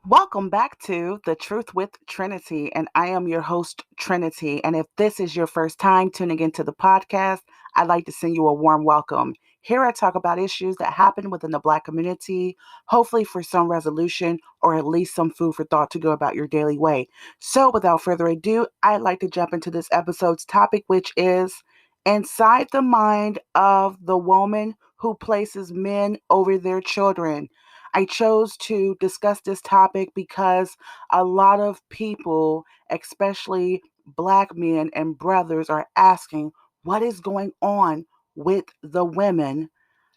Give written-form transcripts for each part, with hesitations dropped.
Welcome back to The Truth with Trinity, and I am your host, Trinity. And if this is your first time tuning into the podcast, I'd like to send you a warm welcome. Here I talk about issues that happen within the Black community, hopefully for some resolution or at least some food for thought to go about your daily way. So, without further ado, I'd like to jump into this episode's topic, which is inside the mind of the woman who places men over their children. I chose to discuss this topic because a lot of people, especially Black men and brothers, are asking what is going on with the women,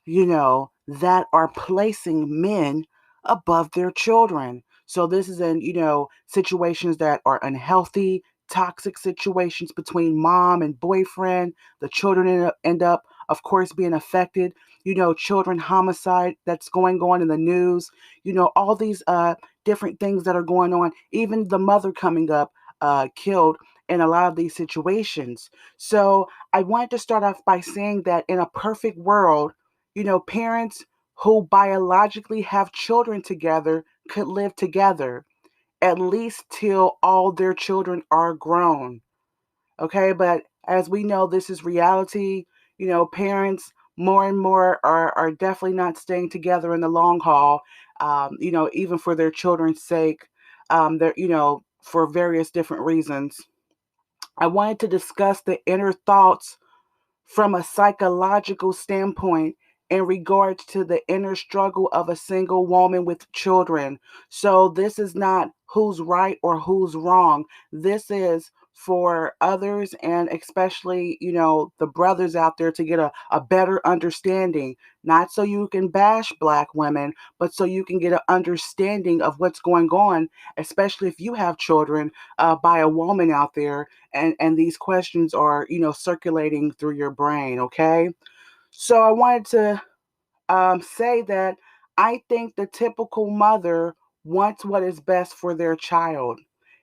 that are placing men above their children. So this is in, situations that are unhealthy, toxic situations between mom and boyfriend. The children end up, of course, being affected. Children homicide that's going on in the news. All these different things that are going on. Even the mother coming up killed in a lot of these situations. So I wanted to start off by saying that in a perfect world, parents who biologically have children together could live together at least till all their children are grown. Okay, but as we know, this is reality. Parents more and more are definitely not staying together in the long haul, even for their children's sake, for various different reasons. I wanted to discuss the inner thoughts from a psychological standpoint in regards to the inner struggle of a single woman with children. So, this is not who's right or who's wrong. This is for others and especially, the brothers out there to get a better understanding, not so you can bash Black women, but so you can get an understanding of what's going on, especially if you have children by a woman out there and these questions are circulating through your brain. Okay, so I wanted to say that I think the typical mother wants what is best for their child.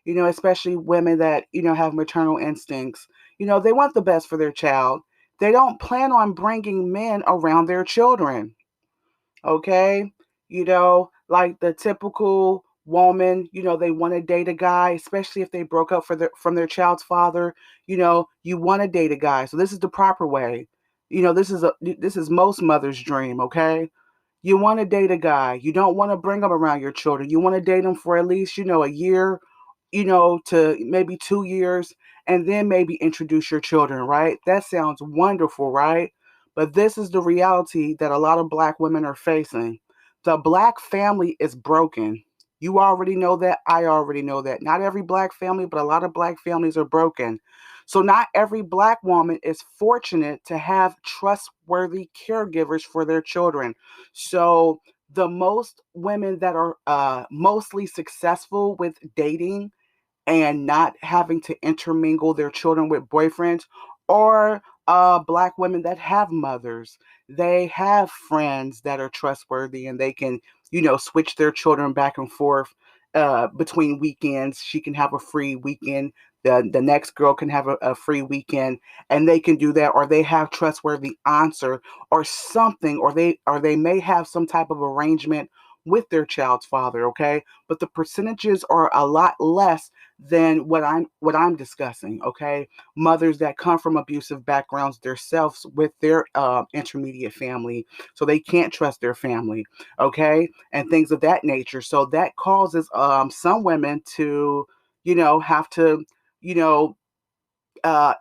Especially women that have maternal instincts. They want the best for their child. They don't plan on bringing men around their children. Okay, like the typical woman, they want to date a guy, especially if they broke up from their child's father. You want to date a guy, so this is the proper way. This is most mothers' dream. Okay, you want to date a guy, you don't want to bring him around your children, you want to date him for at least a year, to maybe 2 years, and then maybe introduce your children, right? That sounds wonderful, right? But this is the reality that a lot of Black women are facing. The Black family is broken. You already know that. I already know that. Not every Black family, but a lot of Black families are broken. So, not every Black woman is fortunate to have trustworthy caregivers for their children. So, the most women that are mostly successful with dating and not having to intermingle their children with boyfriends, or Black women that have mothers. They have friends that are trustworthy and they can, switch their children back and forth between weekends. She can have a free weekend. The next girl can have a free weekend, and they can do that, or they have trustworthy aunts or something, or they may have some type of arrangement with their child's father. Okay, but the percentages are a lot less than what I'm discussing. Okay, mothers that come from abusive backgrounds themselves with their intermediate family, so they can't trust their family. Okay, and things of that nature. So that causes some women to have to you know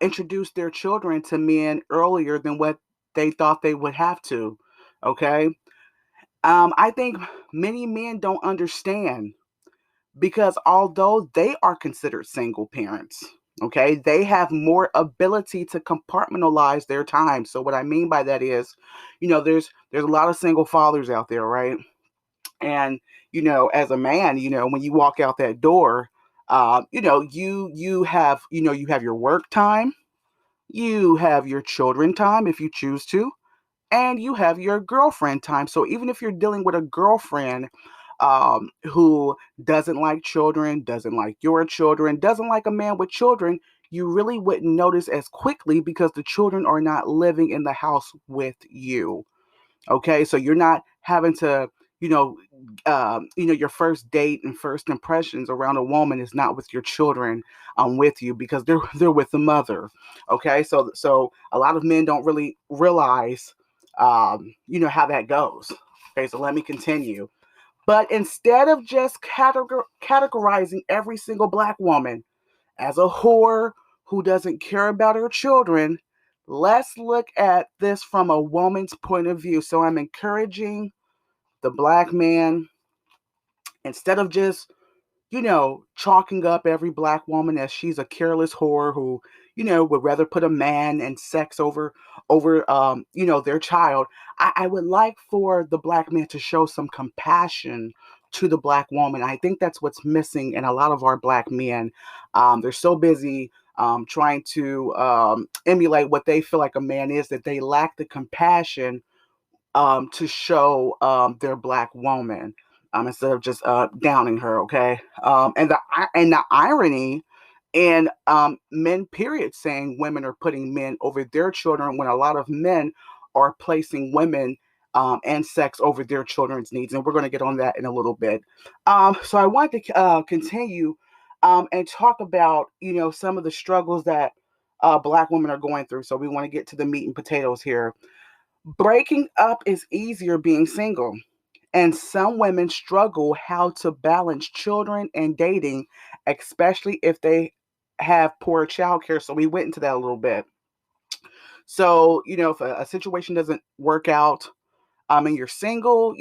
introduce their children to men earlier than what they thought they would have to. Okay, I think many men don't understand because although they are considered single parents, okay, they have more ability to compartmentalize their time. So what I mean by that is, there's a lot of single fathers out there, right? And as a man, when you walk out that door, you have your work time, you have your children time if you choose to, and you have your girlfriend time. So even if you're dealing with a girlfriend who doesn't like children, doesn't like your children, doesn't like a man with children, you really wouldn't notice as quickly because the children are not living in the house with you. Okay, so you're not having to, you know, your first date and first impressions around a woman is not with your children, with you, because they're with the mother. Okay, so a lot of men don't really realize, how that goes. Okay, so let me continue. But instead of just categorizing every single black woman as a whore who doesn't care about her children, let's look at this from a woman's point of view. So I'm encouraging the black man, instead of just chalking up every black woman as she's a careless whore who, would rather put a man and sex over their child. I would like for the black man to show some compassion to the black woman. I think that's what's missing in a lot of our black men. They're so busy trying to emulate what they feel like a man is, that they lack the compassion to show their black woman, instead of just downing her. Okay, and the irony in men period saying women are putting men over their children, when a lot of men are placing women and sex over their children's needs, and we're going to get on that in a little bit. So I want to continue and talk about some of the struggles that black women are going through. So we want to get to the meat and potatoes here. Breaking up is easier being single, and some women struggle how to balance children and dating, especially if they have poor childcare. So we went into that a little bit. So, if a situation doesn't work out, and you're single,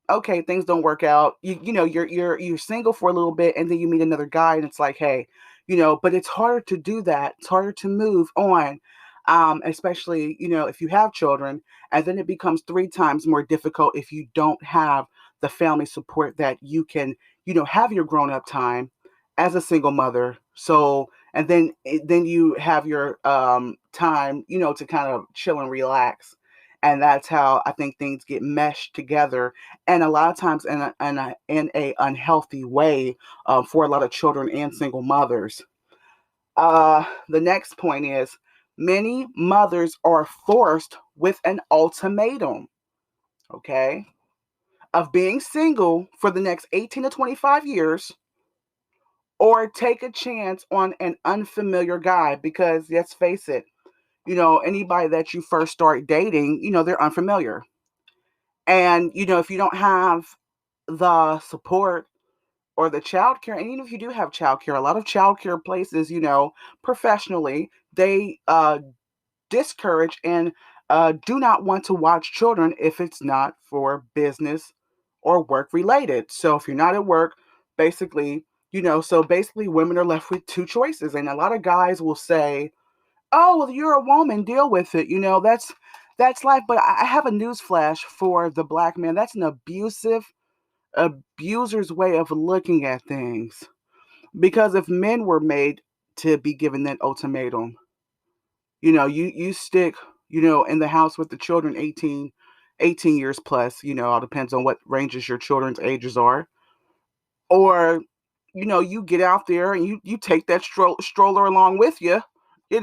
okay, things don't work out. You're single for a little bit, and then you meet another guy, and it's like, hey, but it's harder to do that. It's harder to move on, especially if you have children, and then it becomes three times more difficult if you don't have the family support that you can, have your grown up time as a single mother. So, and then you have your time, to kind of chill and relax, and that's how I think things get meshed together, and a lot of times in a unhealthy way, for a lot of children and single mothers. The next point is, many mothers are forced with an ultimatum, okay, of being single for the next 18 to 25 years, or take a chance on an unfamiliar guy, because let's face it, anybody that you first start dating, they're unfamiliar. And, if you don't have the support or the childcare, and even if you do have childcare, a lot of childcare places, professionally, they discourage and do not want to watch children if it's not for business or work related. So if you're not at work, basically, so basically women are left with two choices. And a lot of guys will say, oh, well, you're a woman, deal with it. That's life. But I have a news flash for the black man. That's an abuser's way of looking at things. Because if men were made to be given that ultimatum, you stick, in the house with the children 18 years plus, all depends on what ranges your children's ages are. Or, you get out there and you take that stroller along with you. You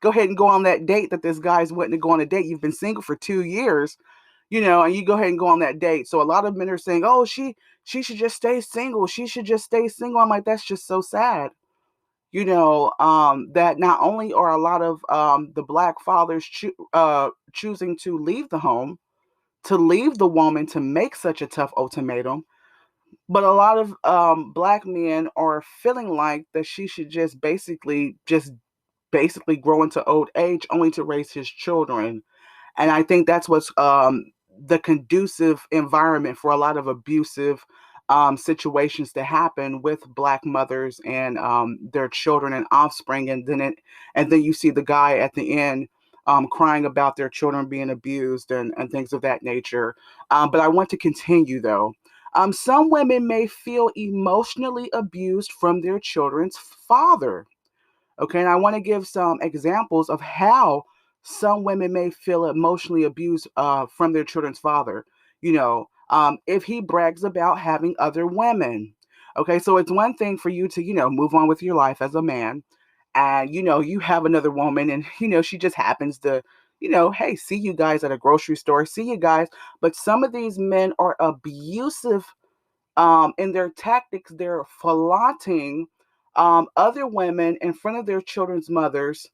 go ahead and go on that date that this guy's wanting to go on a date. You've been single for 2 years, and you go ahead and go on that date. So a lot of men are saying, oh, she should just stay single. She should just stay single. I'm like, that's just so sad. That not only are a lot of the black fathers choosing to leave the home, to leave the woman, to make such a tough ultimatum, but a lot of black men are feeling like that she should just basically grow into old age only to raise his children. And I think that's what's the conducive environment for a lot of abusive situations to happen with black mothers and their children and offspring. And then you see the guy at the end crying about their children being abused and things of that nature. But I want to continue though. Some women may feel emotionally abused from their children's father. Okay, and I want to give some examples of how some women may feel emotionally abused from their children's father. If he brags about having other women. Okay, so it's one thing for you to, move on with your life as a man, and you have another woman, and she just happens to, hey, see you guys at a grocery store, see you guys. But some of these men are abusive in their tactics. They're flaunting other women in front of their children's mothers.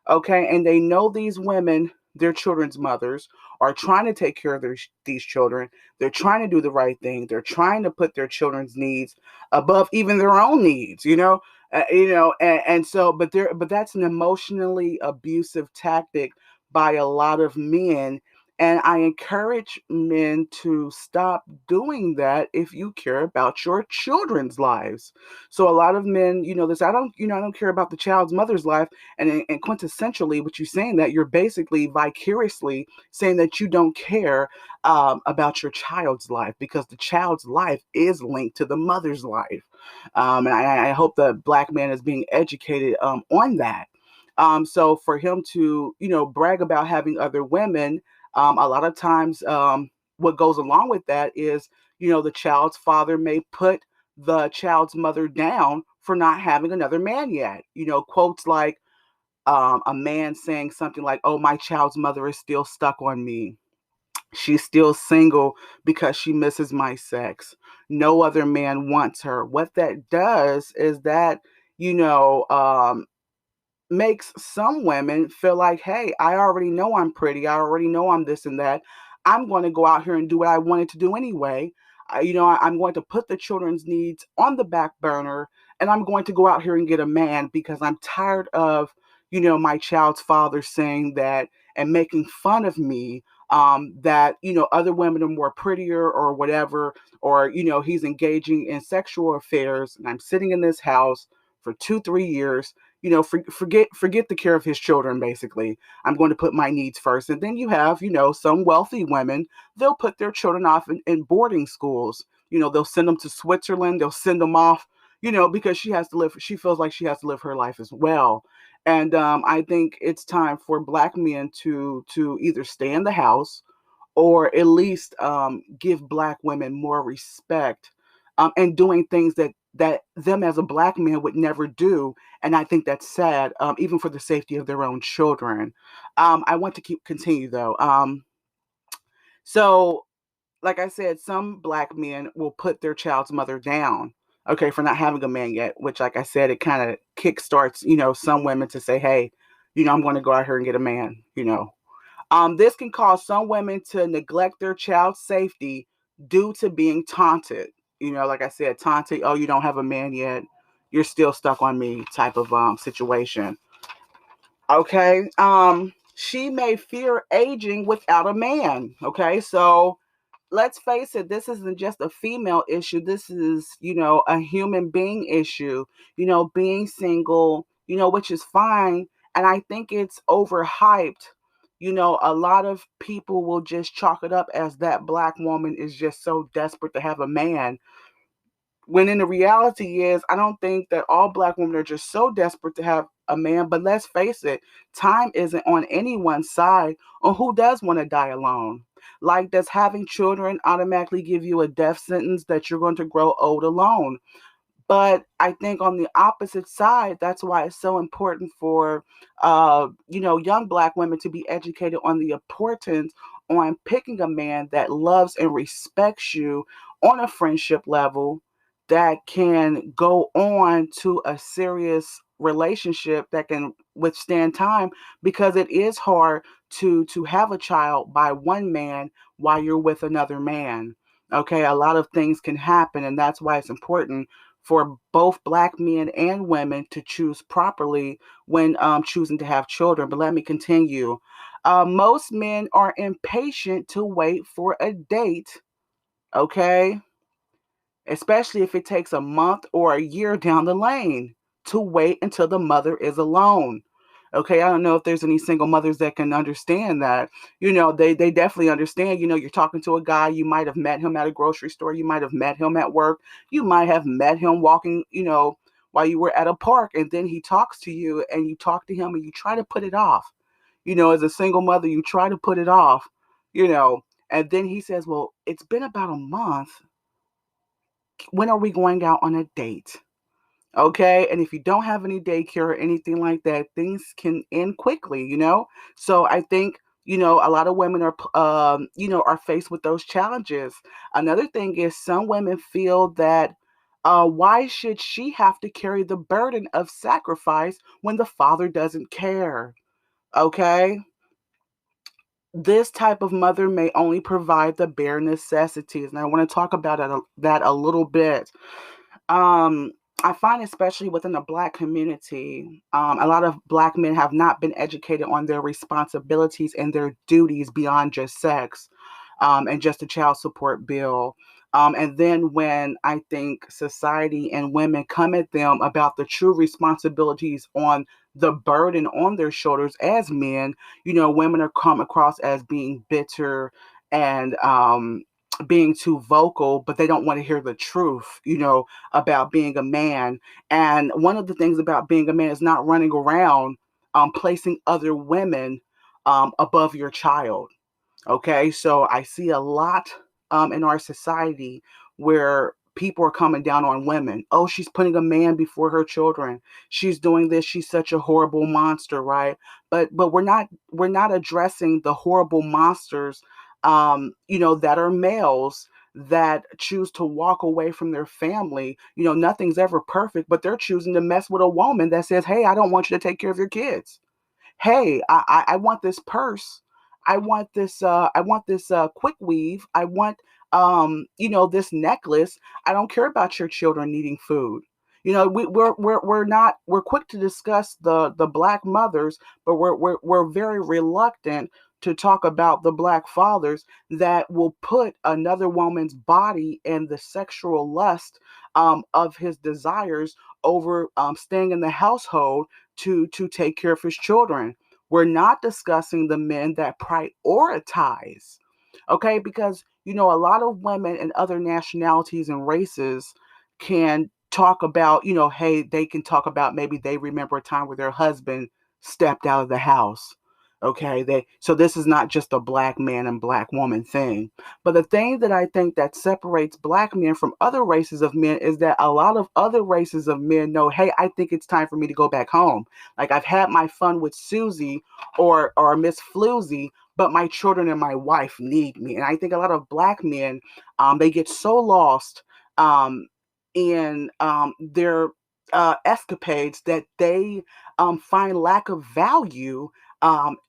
Okay, and they know these women, their children's mothers, are trying to take care of these children. They're trying to do the right thing. They're trying to put their children's needs above even their own needs, and so, but that's an emotionally abusive tactic by a lot of men. And I encourage men to stop doing that if you care about your children's lives. So a lot of men, this, I don't care about the child's mother's life. And quintessentially, what you're saying, that you're basically vicariously saying that you don't care about your child's life, because the child's life is linked to the mother's life. And I hope the black man is being educated on that. So for him to, brag about having other women, a lot of times, what goes along with that is, the child's father may put the child's mother down for not having another man yet. Quotes like, a man saying something like, "Oh, my child's mother is still stuck on me. She's still single because she misses my sex. No other man wants her." What that does is that, you know, um, makes some women feel like, hey, I already know I'm pretty. I already know I'm this and that. I'm going to go out here and do what I wanted to do anyway. I'm going to put the children's needs on the back burner, and I'm going to go out here and get a man because I'm tired of, my child's father saying that and making fun of me, that, other women are more prettier or whatever, or, he's engaging in sexual affairs, and I'm sitting in this house for 2, 3 years. Forget the care of his children. Basically, I'm going to put my needs first. And then you have, some wealthy women. They'll put their children off in boarding schools. They'll send them to Switzerland. They'll send them off, because she feels like she has to live her life as well. And I think it's time for black men to either stay in the house, or at least give black women more respect, and doing things that them as a black man would never do. And I think that's sad, even for the safety of their own children. I want to continue though. So, like I said, some black men will put their child's mother down, okay, for not having a man yet, which, like I said, it kind of kickstarts, some women to say, hey, I'm going to go out here and get a man. This can cause some women to neglect their child's safety due to being taunted. Like I said, taunted, oh, you don't have a man yet, you're still stuck on me, type of situation. Okay. She may fear aging without a man. Okay. So let's face it, this isn't just a female issue. This is, a human being issue, being single, which is fine. And I think it's overhyped. A lot of people will just chalk it up as that black woman is just so desperate to have a man, when in the reality is, I don't think that all black women are just so desperate to have a man. But let's face it, time isn't on anyone's side on who does want to die alone. Like, does having children automatically give you a death sentence that you're going to grow old alone? But I think on the opposite side, that's why it's so important for, young black women to be educated on the importance on picking a man that loves and respects you on a friendship level, that can go on to a serious relationship that can withstand time, because it is hard to have a child by one man while you're with another man. Okay, a lot of things can happen, and that's why it's important for both black men and women to choose properly when choosing to have children. But let me continue. Most men are impatient to wait for a date, okay? Especially if it takes a month or a year down the lane, to wait until the mother is alone. Okay, I don't know if there's any single mothers that can understand that. They definitely understand. You're talking to a guy, you might have met him at a grocery store, you might have met him at work, you might have met him walking, while you were at a park, and then he talks to you, and you talk to him and you try to put it off. As a single mother, you try to put it off, you know, and then he says, well, it's been about a month. When are we going out on a date? Okay. And if you don't have any daycare or anything like that, things can end quickly. So I think A lot of women are, are faced with those challenges. Another thing is some women feel that why should she have to carry the burden of sacrifice when the father doesn't care? Okay. This type of mother may only provide the bare necessities. And I want to talk about that a little bit. Um, I find, especially within the Black community, a lot of Black men have not been educated on their responsibilities and their duties beyond just sex, and just a child support bill. And then when I think society and women come at them about the true responsibilities on the burden on their shoulders as men, women are come across as being bitter and being too vocal, but they don't want to hear the truth, about being a man. And one of the things about being a man is not running around placing other women above your child. Okay, so I see a lot in our society where people are coming down on women. Oh, she's putting a man before her children. She's doing this. She's such a horrible monster, right? But we're not addressing the horrible monsters, that are males that choose to walk away from their family. Nothing's ever perfect, but they're choosing to mess with a woman that says, "Hey, I don't want you to take care of your kids. Hey, I want this purse. I want this quick weave. I want this necklace. I don't care about your children needing food." We're quick to discuss the Black mothers, but we're very reluctant to talk about the Black fathers that will put another woman's body and the sexual lust of his desires over staying in the household to take care of his children. We're not discussing the men that prioritize, okay? Because a lot of women and other nationalities and races can talk about, hey, they can talk about maybe they remember a time where their husband stepped out of the house. Okay, so this is not just a Black man and Black woman thing. But the thing that I think that separates Black men from other races of men is that a lot of other races of men know, hey, I think it's time for me to go back home. Like, I've had my fun with Susie or Miss Floozy, but my children and my wife need me. And I think a lot of Black men, they get so lost um, in their escapades that they find lack of value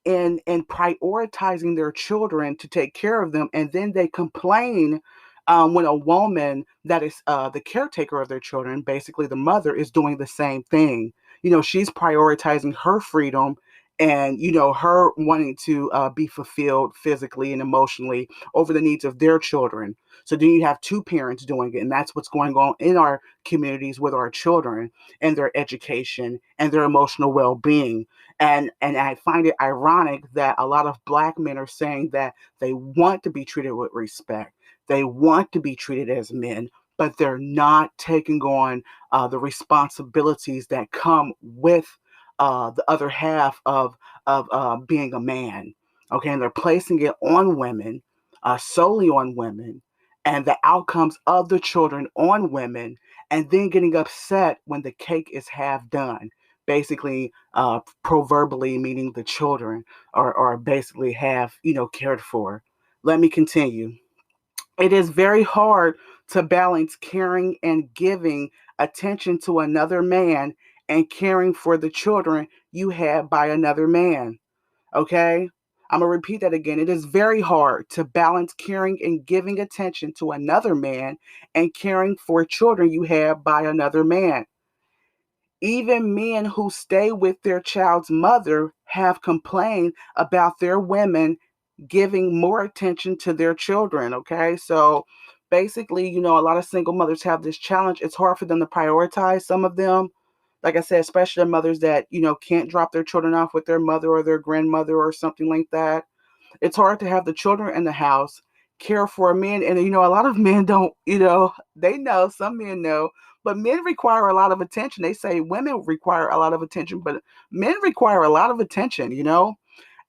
in prioritizing their children to take care of them, and then they complain when a woman that is the caretaker of their children, basically the mother, is doing the same thing. She's prioritizing her freedom and her wanting to be fulfilled physically and emotionally over the needs of their children. So then you have two parents doing it, and that's what's going on in our communities with our children and their education and their emotional well-being. And I find it ironic that a lot of Black men are saying that they want to be treated with respect, they want to be treated as men, but they're not taking on the responsibilities that come with the other half of being a man. Okay, and they're placing it on women, solely on women, and the outcomes of the children on women, and then getting upset when the cake is half done. Basically, proverbially meaning the children are basically half, cared for. Let me continue. It is very hard to balance caring and giving attention to another man and caring for the children you had by another man. Okay? I'm going to repeat that again. It is very hard to balance caring and giving attention to another man and caring for children you have by another man. Even men who stay with their child's mother have complained about their women giving more attention to their children. Okay. So basically, a lot of single mothers have this challenge. It's hard for them to prioritize some of them. Like I said, especially the mothers that, can't drop their children off with their mother or their grandmother or something like that. It's hard to have the children in the house, care for a man. And, a lot of men don't, they know, some men know, but men require a lot of attention. They say women require a lot of attention, but men require a lot of attention.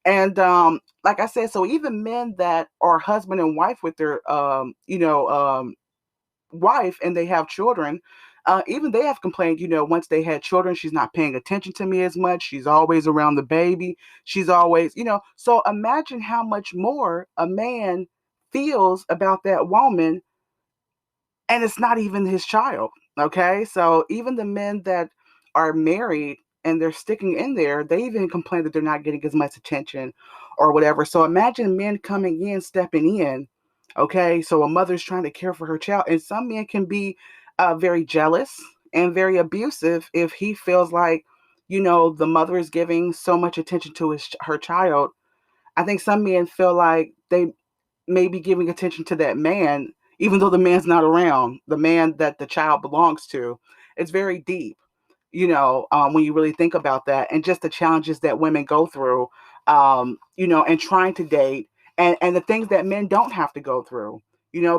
And like I said, so even men that are husband and wife with their, wife and they have children, Even they have complained, once they had children, she's not paying attention to me as much. She's always around the baby. She's always, so imagine how much more a man feels about that woman, and it's not even his child. Okay. So even the men that are married and they're sticking in there, they even complain that they're not getting as much attention or whatever. So imagine men coming in, stepping in. Okay. So a mother's trying to care for her child, and some men can be very jealous and very abusive if he feels like, the mother is giving so much attention to her child. I think some men feel like they may be giving attention to that man, even though the man's not around, the man that the child belongs to. It's very deep, when you really think about that, and just the challenges that women go through, and trying to date, and the things that men don't have to go through,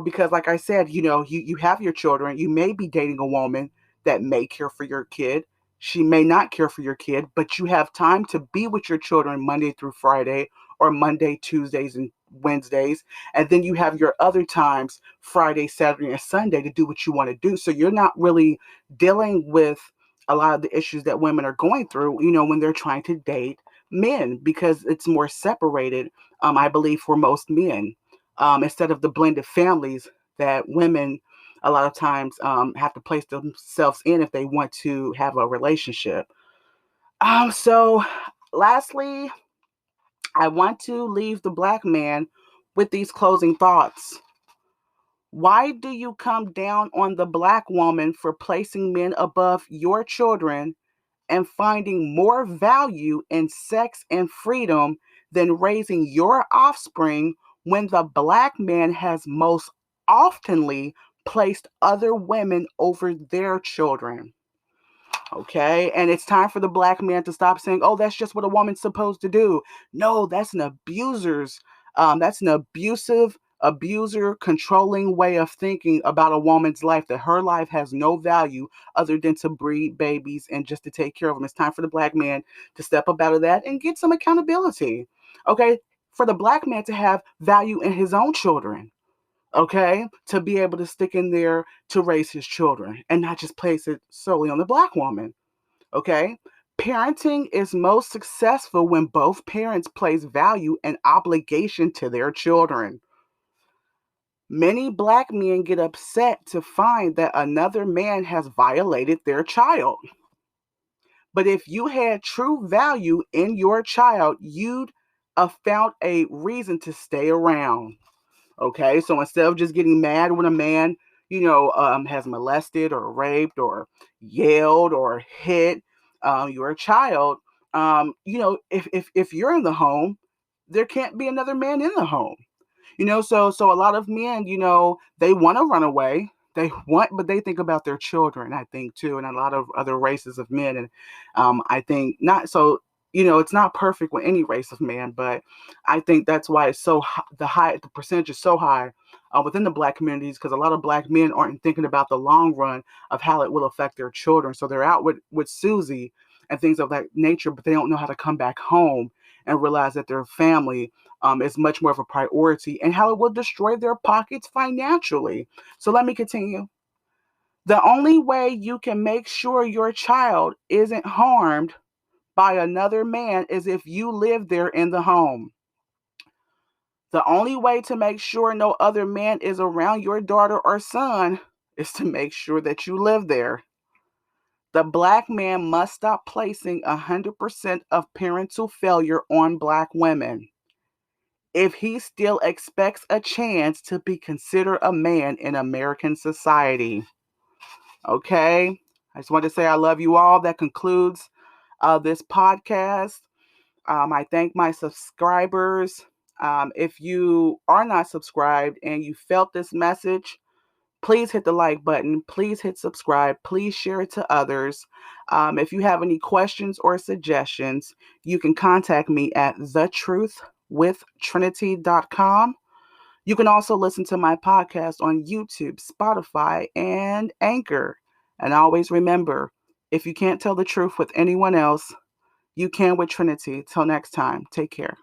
because like I said, you have your children, you may be dating a woman that may care for your kid. She may not care for your kid, but you have time to be with your children Monday through Friday, or Monday, Tuesdays, and Wednesdays. And then you have your other times, Friday, Saturday, and Sunday, to do what you want to do. So you're not really dealing with a lot of the issues that women are going through, when they're trying to date men, because it's more separated, I believe, for most men, instead of the blended families that women a lot of times have to place themselves in if they want to have a relationship. So lastly, I want to leave the Black man with these closing thoughts. Why do you come down on the Black woman for placing men above your children and finding more value in sex and freedom than raising your offspring, when the Black man has most oftenly placed other women over their children? Okay. And it's time for the Black man to stop saying, oh, that's just what a woman's supposed to do. No, that's that's an abuser, controlling way of thinking about a woman's life, that her life has no value other than to breed babies and just to take care of them. It's time for the Black man to step up out of that and get some accountability. Okay. For the Black man to have value in his own children. Okay, to be able to stick in there to raise his children and not just place it solely on the Black woman. Okay, parenting is most successful when both parents place value and obligation to their children. Many Black men get upset to find that another man has violated their child. But if you had true value in your child, you'd have found a reason to stay around. Okay, so instead of just getting mad when a man, has molested or raped or yelled or hit your child, if you're in the home, there can't be another man in the home. So a lot of men, they want to run away. But they think about their children, I think, too, and a lot of other races of men. And I think not so, it's not perfect with any race of man, but I think that's why it's so the percentage is so high within the Black communities, because a lot of Black men aren't thinking about the long run of how it will affect their children. So they're out with Susie and things of that nature, but they don't know how to come back home and realize that their family is much more of a priority, and how it will destroy their pockets financially. So let me continue. The only way you can make sure your child isn't harmed by another man is if you live there in the home. The only way to make sure no other man is around your daughter or son is to make sure that you live there. The Black man must stop placing 100% of parental failure on Black women if he still expects a chance to be considered a man in American society. Okay? I just want to say I love you all. That concludes this podcast. I thank my subscribers. If you are not subscribed and you felt this message, please hit the like button. Please hit subscribe. Please share it to others. If you have any questions or suggestions, you can contact me at thetruthwithtrinity.com. You can also listen to my podcast on YouTube, Spotify, and Anchor. And always remember, if you can't tell the truth with anyone else, you can with Trinity. Till next time, take care.